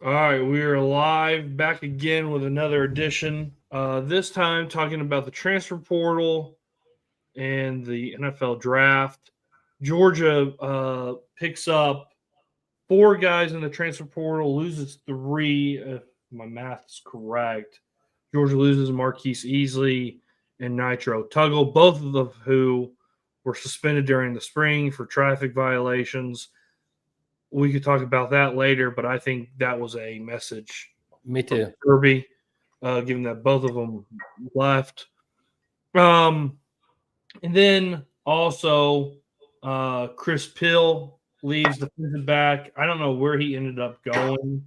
All right, we are live back again with another edition. This time talking about the transfer portal and the NFL draft. Georgia picks up four guys in the transfer portal, loses three, if my math is correct. Georgia loses Marquise Easley and Nitro Tuggle, both of them who were suspended during the spring for traffic violations. We could talk about that later, but I think that was a message Me from too. Kirby, given that both of them left. And then also Chris Pill leaves defensive back. I don't know where he ended up going.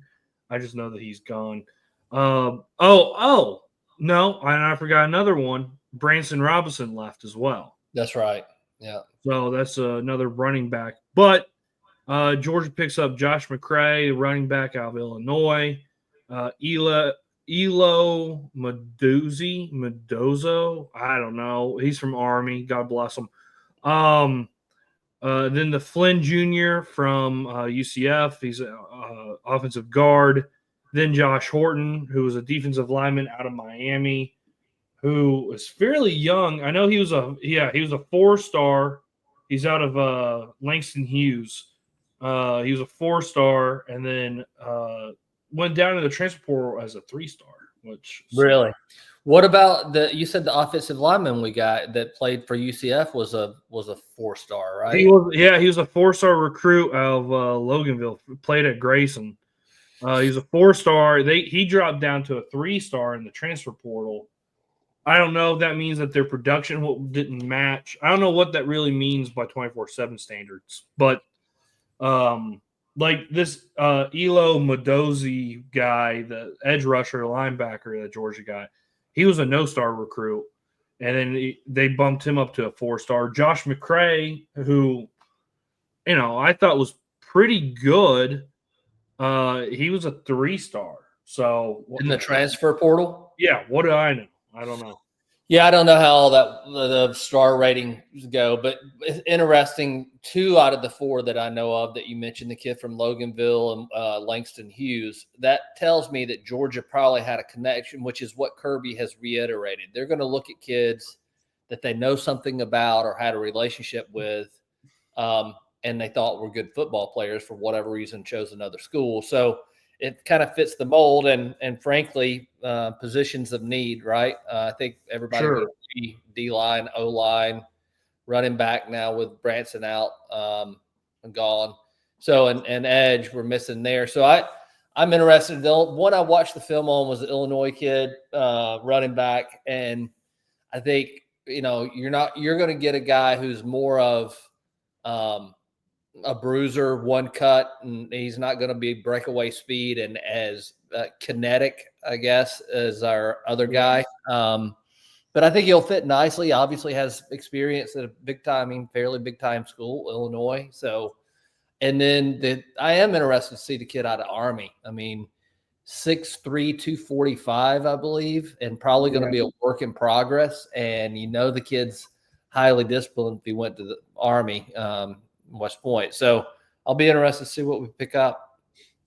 I just know that he's gone. No, and I forgot another one. Branson Robinson left as well. That's right. Yeah. So that's another running back. But Georgia picks up Josh McCray, running back out of Illinois. Elo Mendoza, I don't know. He's from Army. God bless him. Then the Flynn Jr. from UCF. He's an offensive guard. Then Josh Horton, who was a defensive lineman out of Miami, who was fairly young. I know he was a 4-star. He's out of Langston Hughes. He was a 4-star, and then went down to the transfer portal as a 3-star. Which really, what about you said the offensive lineman we got that played for UCF was a 4-star, right? He was a 4-star recruit out of Loganville. Played at Grayson. He was a 4-star. He dropped down to a 3-star in the transfer portal. I don't know if that means that their production didn't match. I don't know what that really means by 24/7 standards, but like this Elo Mendoza guy, the edge rusher, linebacker that Georgia got, he was a no-star recruit, and then they bumped him up to a 4-star. Josh McCray, who I thought was pretty good, he was a 3-star. So in the transfer portal? Yeah, what do I know? I don't know. Yeah, I don't know how all the star ratings go, but it's interesting. 2 out of the 4 that I know of that you mentioned, the kid from Loganville and Langston Hughes, that tells me that Georgia probably had a connection, which is what Kirby has reiterated. They're going to look at kids that they know something about or had a relationship with, and they thought were good football players for whatever reason, chose another school. So it kind of fits the mold and frankly, positions of need, right? I think everybody would be D-line, O-line, running back now with Branson out and gone. So, and edge we're missing there. So I'm interested. The one I watched the film on was the Illinois kid, running back. And I think, you're going to get a guy who's more of a bruiser, one cut, and he's not going to be breakaway speed and as kinetic, I guess, as our other guy. But I think he'll fit nicely. Obviously has experience at a fairly big time school, Illinois. So, and then I am interested to see the kid out of Army. 6'3", 245, I believe, and probably going to be a work in progress. And the kid's highly disciplined if he went to the Army. West Point. So I'll be interested to see what we pick up.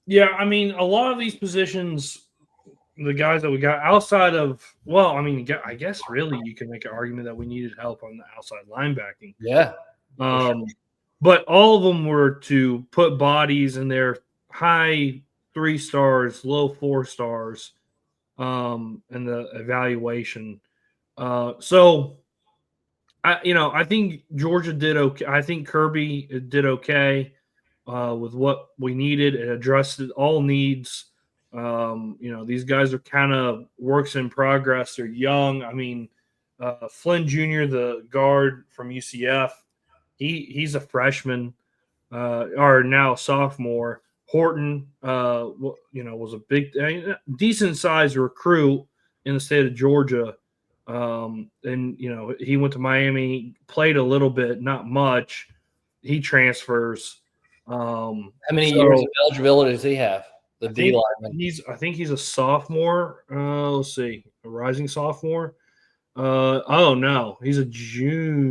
Yeah, a lot of these positions, the guys that we got outside of, I guess really you can make an argument that we needed help on the outside linebacking. Yeah. But all of them were to put bodies in their high 3 stars, low 4 stars in the evaluation. So I think Georgia did okay. I think Kirby did okay with what we needed. It addressed all needs. These guys are kind of works in progress. They're young. Flynn Jr., the guard from UCF, he's a freshman or now a sophomore. Horton, was a big, decent sized recruit in the state of Georgia. And he went to Miami, played a little bit, not much. He transfers. How many years of eligibility does he have? I think he's a sophomore. Let's see, a rising sophomore. No, he's a junior.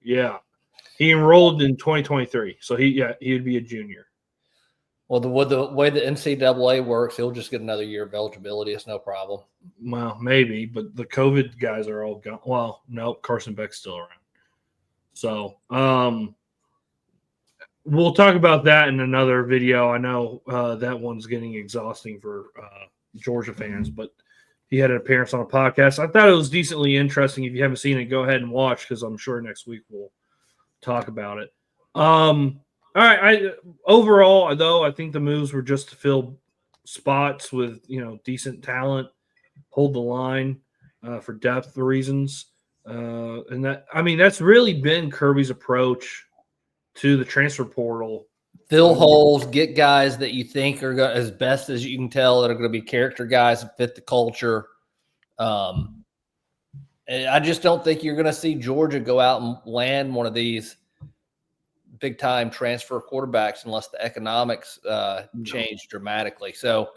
Yeah, he enrolled in 2023, so he would be a junior. Well, the way the NCAA works, he'll just get another year of eligibility. It's no problem. Well, maybe, but the COVID guys are all gone. Well, no, Carson Beck's still around. So, we'll talk about that in another video. I know that one's getting exhausting for Georgia fans, but he had an appearance on a podcast. I thought it was decently interesting. If you haven't seen it, go ahead and watch because I'm sure next week we'll talk about it. All right. Overall, though, I think the moves were just to fill spots with decent talent, hold the line for depth reasons, and that's really been Kirby's approach to the transfer portal. Fill holes, get guys that you think are as best as you can tell that are going to be character guys that fit the culture. I just don't think you're going to see Georgia go out and land one of these big-time transfer quarterbacks unless the economics change dramatically. So,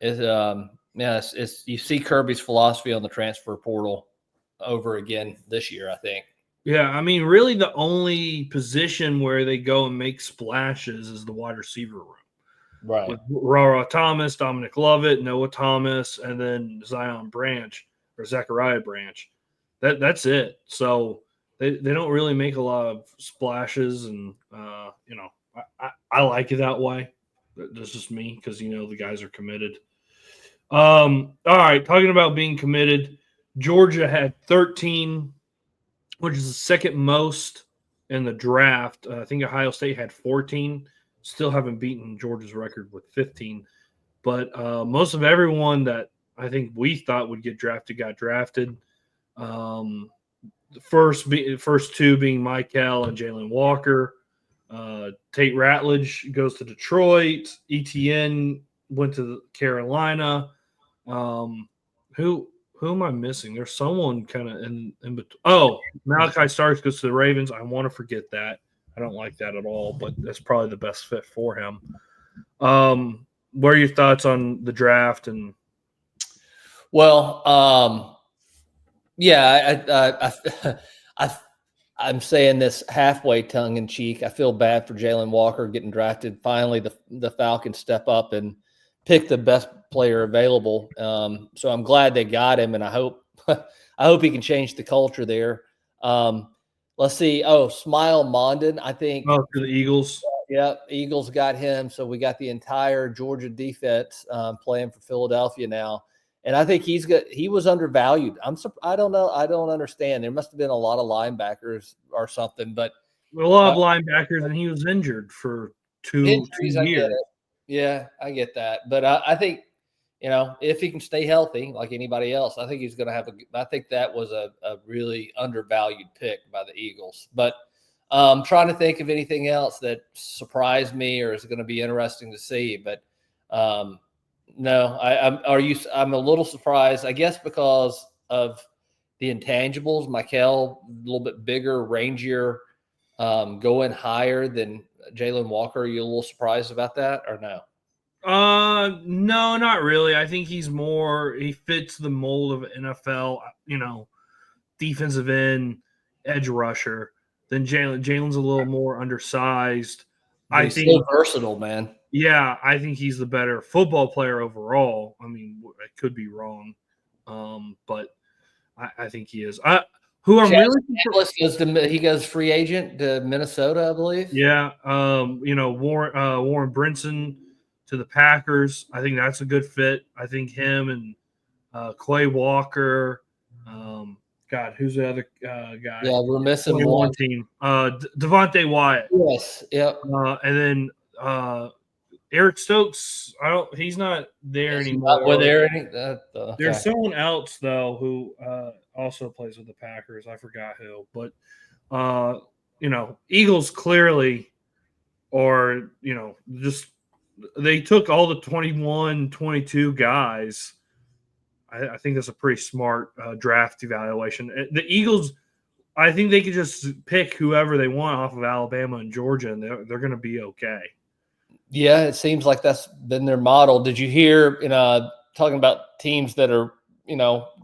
it's you see Kirby's philosophy on the transfer portal over again this year, I think. Yeah, I mean, really the only position where they go and make splashes is the wide receiver room. Right. With Rara Thomas, Dominic Lovett, Noah Thomas, and then Zion Branch or Zachariah Branch. That's it. So they don't really make a lot of splashes, and I like it that way. That's just me because the guys are committed. All right, talking about being committed, Georgia had 13, which is the second most in the draft. I think Ohio State had 14. Still haven't beaten Georgia's record with 15. But most of everyone that I think we thought would get drafted got drafted. The first two being Michael and Jalen Walker. Tate Ratledge goes to Detroit. ETN went to Carolina. Who am I missing? There's someone kind of in between. Oh, Malachi Starks goes to the Ravens. I want to forget that. I don't like that at all, but that's probably the best fit for him. What are your thoughts on the draft? And I'm saying this halfway tongue in cheek. I feel bad for Jalen Walker getting drafted. Finally, the Falcons step up and pick the best player available. So I'm glad they got him, and I hope he can change the culture there. Let's see. Oh, Smile Mondon, I think. Oh, for the Eagles. Yeah, Eagles got him. So we got the entire Georgia defense playing for Philadelphia now. And I think he was undervalued. I don't know. I don't understand. There must have been a lot of linebackers or something, but a lot of linebackers, and he was injured for two years. I get it. Yeah, I get that. But I think, if he can stay healthy like anybody else, I think he's going to have I think that was a really undervalued pick by the Eagles. But I'm trying to think of anything else that surprised me or is going to be interesting to see. But no, I'm a little surprised, I guess, because of the intangibles. Michael, a little bit bigger, rangier, going higher than Jalen Walker. Are you a little surprised about that or no? No, not really. I think he fits the mold of NFL, defensive end, edge rusher. Than Jalen. Jalen's a little more undersized. He's so versatile, man. Yeah, I think he's the better football player overall. I mean, I could be wrong, but I think he is. Who I'm really he goes free agent to Minnesota, I believe. Yeah, Warren Brinson to the Packers. I think that's a good fit. I think him and Clay Walker. God, who's the other guy? Yeah, we're missing one team. Devontae Wyatt. Yes. Yep. And then Eric Stokes. He's not there anymore. Okay. There's someone else though who also plays with the Packers. I forgot who, but Eagles clearly are just they took all the 21, 22 guys. I think that's a pretty smart draft evaluation. The Eagles, I think they could just pick whoever they want off of Alabama and Georgia, and they're going to be okay. Yeah, it seems like that's been their model. Did you hear, talking about teams that are,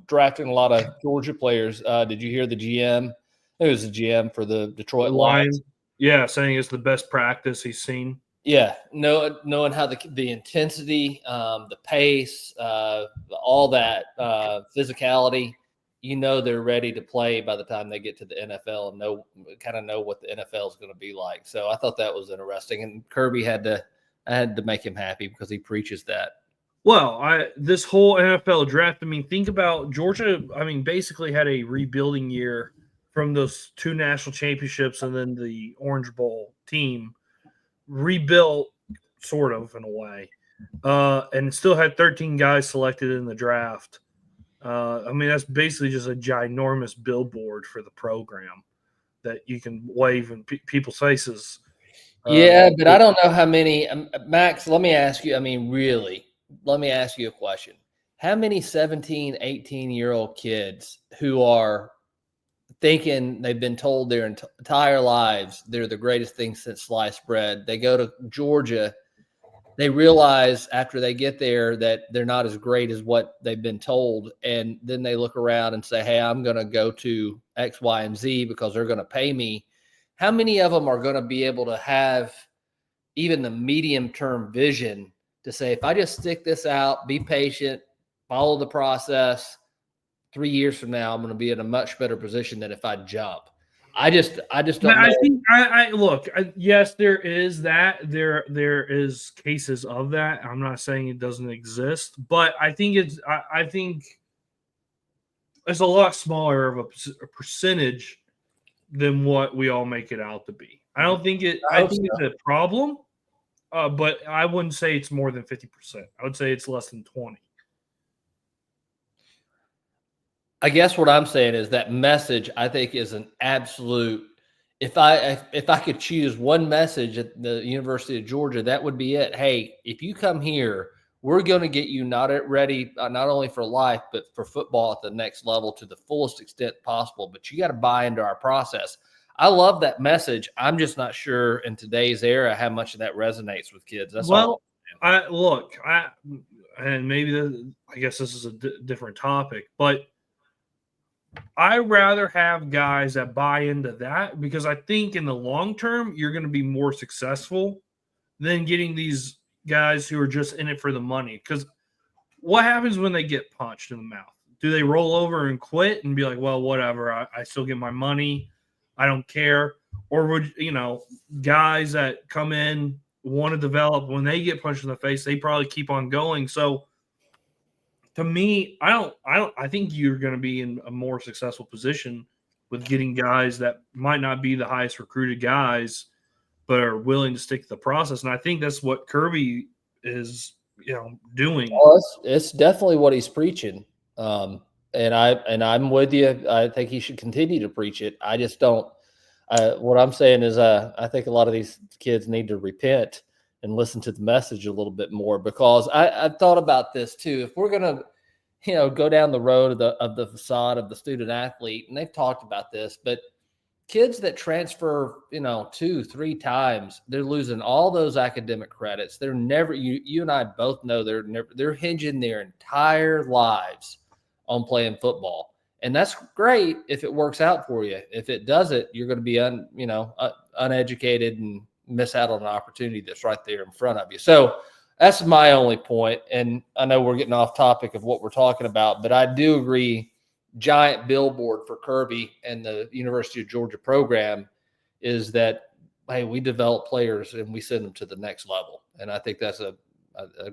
drafting a lot of Georgia players, did you hear the GM? It was the GM for the Detroit Lions. Yeah, saying it's the best practice he's seen. Yeah, knowing how the intensity, the pace, all that physicality, they're ready to play by the time they get to the NFL and know what the NFL is going to be like. So I thought that was interesting, and Kirby I had to make him happy because he preaches that. Well, this whole NFL draft, I mean, think about Georgia. I mean, basically had a rebuilding year from those 2 national championships and then the Orange Bowl team rebuilt sort of in a way, and still had 13 guys selected in the draft. I mean, that's basically just a ginormous billboard for the program that you can wave in people's faces. Yeah, but I don't know how many. Max, let me ask you. I mean, really, let me ask you a question. How many 17, 18-year-old kids who are thinking they've been told their entire lives they're the greatest thing since sliced bread, they go to Georgia, they realize after they get there that they're not as great as what they've been told, and then they look around and say, hey, I'm going to go to X, Y, and Z because they're going to pay me. How many of them are going to be able to have even the medium-term vision to say, if I just stick this out, be patient, follow the process, 3 years from now, I'm going to be in a much better position than if I jump. I just don't know. I think I look. Yes, there is that. There is cases of that. I'm not saying it doesn't exist, but I think I think it's a lot smaller of a percentage than what we all make it out to be. I don't think it. I think it's a problem, but I wouldn't say it's more than 50%. I would say it's less than 20. I guess what I'm saying is that message, I think, is an absolute. If I could choose one message at the University of Georgia, that would be it. Hey, if you come here, we're going to get you not only for life, but for football at the next level to the fullest extent possible. But you got to buy into our process. I love that message. I'm just not sure in today's era how much of that resonates with kids. That's all. And maybe I guess this is a different topic, but I rather have guys that buy into that because I think in the long term you're going to be more successful than getting these guys who are just in it for the money. Because what happens when they get punched in the mouth? Do they roll over and quit and be like, well, whatever, I still get my money, I don't care? Or would guys that come in want to develop, when they get punched in the face, they probably keep on going. So to me, I think you're going to be in a more successful position with getting guys that might not be the highest recruited guys, but are willing to stick to the process. And I think that's what Kirby is, doing. Oh, it's definitely what he's preaching. And I'm with you. I think he should continue to preach it. I just don't. What I'm saying is, I think a lot of these kids need to repent and listen to the message a little bit more, because I've thought about this too. If we're gonna, go down the road of the facade of the student athlete, and they've talked about this, but kids that transfer, 2-3 times, they're losing all those academic credits. They're never. You and I both know they're hinging their entire lives on playing football. And that's great if it works out for you. If it doesn't, you're going to be uneducated and miss out on an opportunity that's right there in front of you. So that's my only point. And I know we're getting off topic of what we're talking about, but I do agree. Giant billboard for Kirby and the University of Georgia program is that, hey, we develop players and we send them to the next level. And I think that's a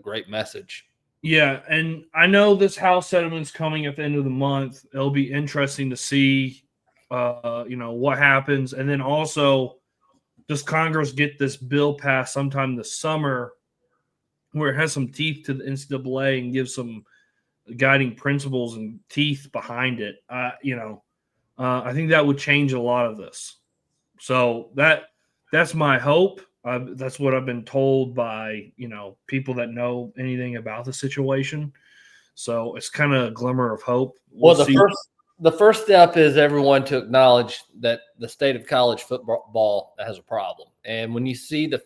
great message. Yeah, and I know this House settlement's coming at the end of the month. It'll be interesting to see, what happens, and then also, does Congress get this bill passed sometime this summer, where it has some teeth to the NCAA and gives some guiding principles and teeth behind it? I think that would change a lot of this. So that's my hope. That's what I've been told by people that know anything about the situation. So it's kind of a glimmer of hope. Well, the first step is everyone to acknowledge that the state of college football has a problem. And when you see the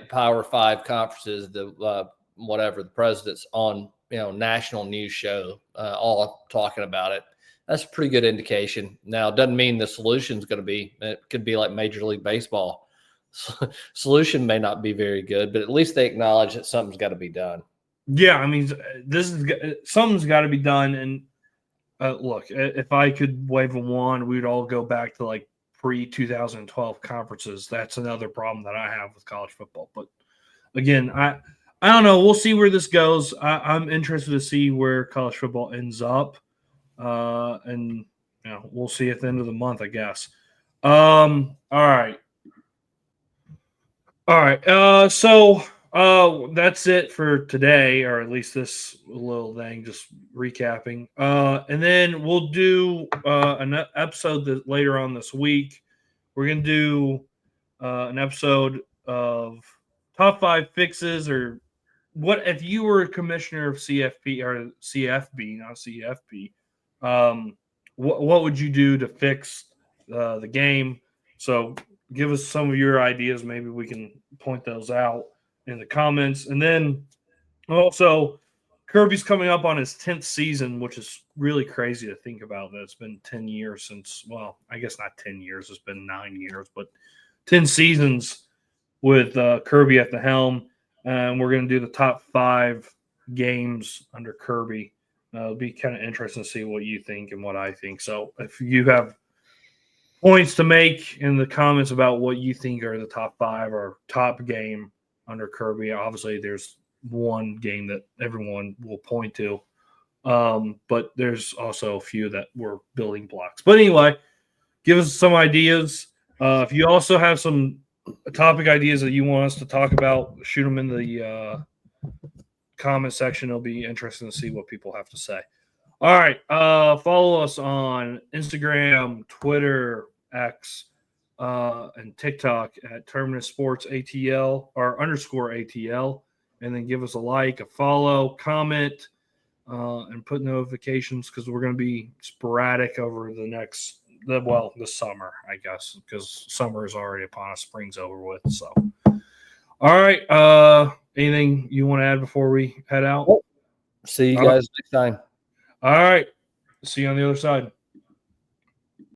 Power Five conferences, the presidents on national news show all talking about it, that's a pretty good indication. Now, it doesn't mean the solution is going to be. It could be like Major League Baseball. solution may not be very good, but at least they acknowledge that something's got to be done. Yeah, I mean, something's got to be done. And look, if I could wave a wand, we'd all go back to like pre-2012 conferences. That's another problem that I have with college football. But again, I don't know. We'll see where this goes. I'm interested to see where college football ends up, and we'll see at the end of the month, I guess. All right. So that's it for today, or at least this little thing, just recapping. And then we'll do an episode later on this week. We're gonna do an episode of top 5 fixes, or what if you were a commissioner of CFP or CFB, not CFP. What would you do to fix the game? So give us some of your ideas. Maybe we can point those out in the comments. And then also, Kirby's coming up on his 10th season, which is really crazy to think about. That it's been 10 years since, well, I guess not 10 years. It's been 9 years, but 10 seasons with Kirby at the helm. And we're going to do the top 5 games under Kirby. It'll be kind of interesting to see what you think and what I think. So if you have points to make in the comments about what you think are the top 5 or top game under Kirby, obviously there's one game that everyone will point to. But there's also a few that were building blocks. But anyway, give us some ideas. If you also have some topic ideas that you want us to talk about, shoot them in the comment section. It'll be interesting to see what people have to say. All right. Follow us on Instagram, Twitter, X, and TikTok at Terminus Sports ATL or _ATL. And then give us a like, a follow, comment, and put notifications because we're going to be sporadic over this summer, I guess, because summer is already upon us, spring's over with. So, all right. Anything you want to add before we head out? See you guys next time. All right. See you on the other side.